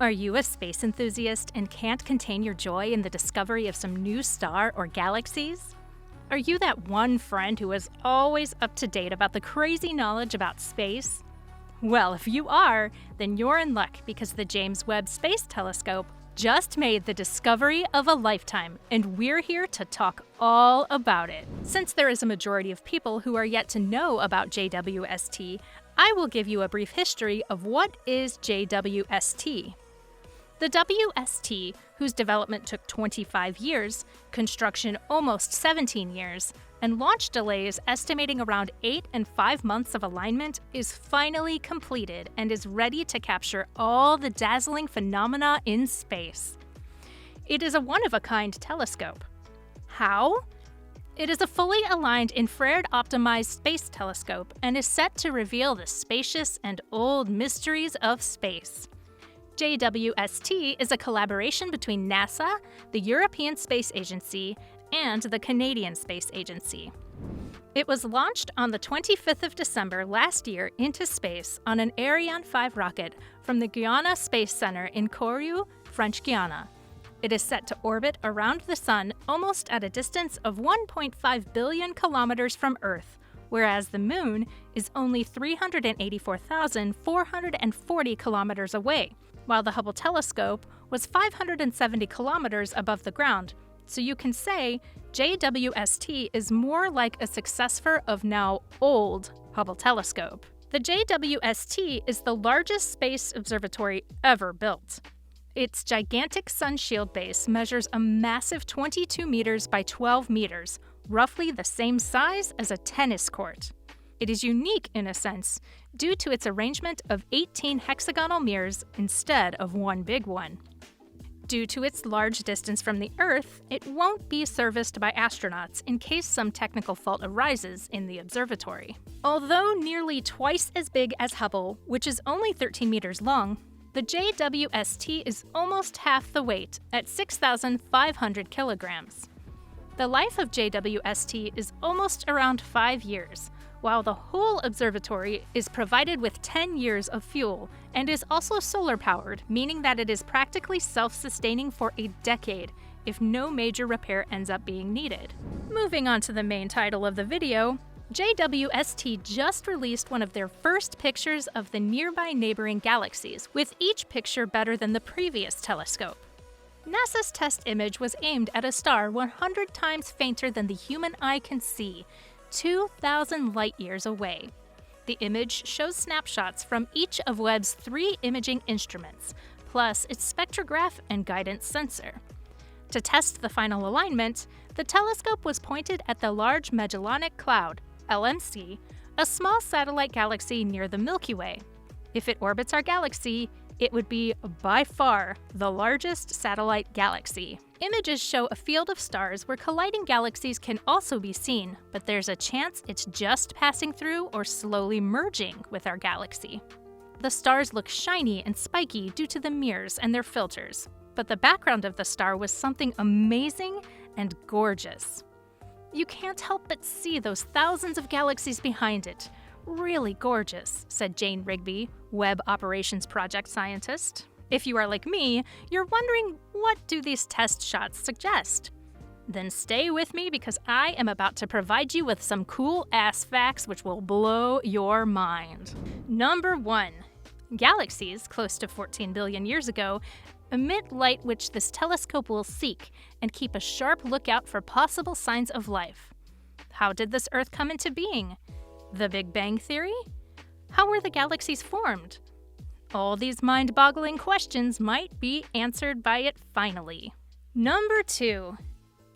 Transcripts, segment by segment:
Are you a space enthusiast and can't contain your joy in the discovery of some new star or galaxies? Are you that one friend who is always up to date about the crazy knowledge about space? Well, if you are, then you're in luck because the James Webb Space Telescope just made the discovery of a lifetime, and we're here to talk all about it. Since there is a majority of people who are yet to know about JWST, I will give you a brief history of what is JWST. The WST, whose development took 25 years, construction almost 17 years, and launch delays estimating around 8 and 5 months of alignment, is finally completed and is ready to capture all the dazzling phenomena in space. It is a one-of-a-kind telescope. How? It is a fully aligned infrared-optimized space telescope and is set to reveal the spacious and old mysteries of space. JWST is a collaboration between NASA, the European Space Agency, and the Canadian Space Agency. It was launched on the 25th of December last year into space on an Ariane 5 rocket from the Guiana Space Center in Kourou, French Guiana. It is set to orbit around the Sun almost at a distance of 1.5 billion kilometers from Earth, whereas the Moon is only 384,440 kilometers away, while the Hubble telescope was 570 kilometers above the ground. So you can say JWST is more like a successor of now old Hubble telescope. The JWST is the largest space observatory ever built. Its gigantic sun shield base measures a massive 22 meters by 12 meters, roughly the same size as a tennis court. It is unique in a sense, due to its arrangement of 18 hexagonal mirrors instead of one big one. Due to its large distance from the Earth, it won't be serviced by astronauts in case some technical fault arises in the observatory. Although nearly twice as big as Hubble, which is only 13 meters long, the JWST is almost half the weight at 6,500 kilograms. The life of JWST is almost around 5 years, while the whole observatory is provided with 10 years of fuel and is also solar-powered, meaning that it is practically self-sustaining for a decade if no major repair ends up being needed. Moving on to the main title of the video, JWST just released one of their first pictures of the nearby neighboring galaxies, with each picture better than the previous telescope. NASA's test image was aimed at a star 100 times fainter than the human eye can see, 2,000 light-years away. The image shows snapshots from each of Webb's 3 imaging instruments, plus its spectrograph and guidance sensor. To test the final alignment, the telescope was pointed at the Large Magellanic Cloud, LMC, a small satellite galaxy near the Milky Way. If it orbits our galaxy, it would be, by far, the largest satellite galaxy. Images show a field of stars where colliding galaxies can also be seen, but there's a chance it's just passing through or slowly merging with our galaxy. The stars look shiny and spiky due to the mirrors and their filters, but the background of the star was something amazing and gorgeous. You can't help but see those thousands of galaxies behind it. Really gorgeous, said Jane Rigby, Webb Operations Project Scientist. If you are like me, you're wondering, what do these test shots suggest? Then stay with me because I am about to provide you with some cool-ass facts which will blow your mind. Number 1. Galaxies, close to 14 billion years ago, emit light which this telescope will seek and keep a sharp lookout for possible signs of life. How did this Earth come into being? The Big Bang Theory? How were the galaxies formed? All these mind-boggling questions might be answered by it finally. Number 2.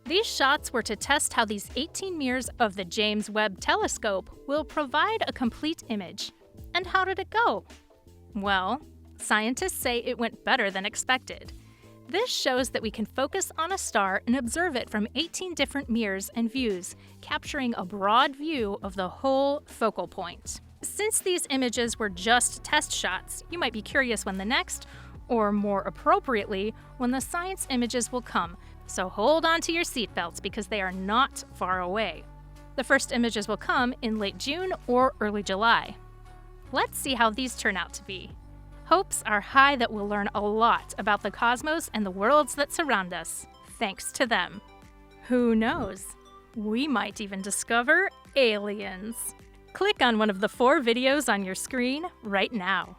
These shots were to test how these 18 mirrors of the James Webb telescope will provide a complete image. And how did it go? Well, scientists say it went better than expected. This shows that we can focus on a star and observe it from 18 different mirrors and views, capturing a broad view of the whole focal point. Since these images were just test shots, you might be curious when the next, or more appropriately, when the science images will come, so hold on to your seatbelts because they are not far away. The first images will come in late June or early July. Let's see how these turn out to be. Hopes are high that we'll learn a lot about the cosmos and the worlds that surround us, thanks to them. Who knows? We might even discover aliens. Click on one of the 4 videos on your screen right now.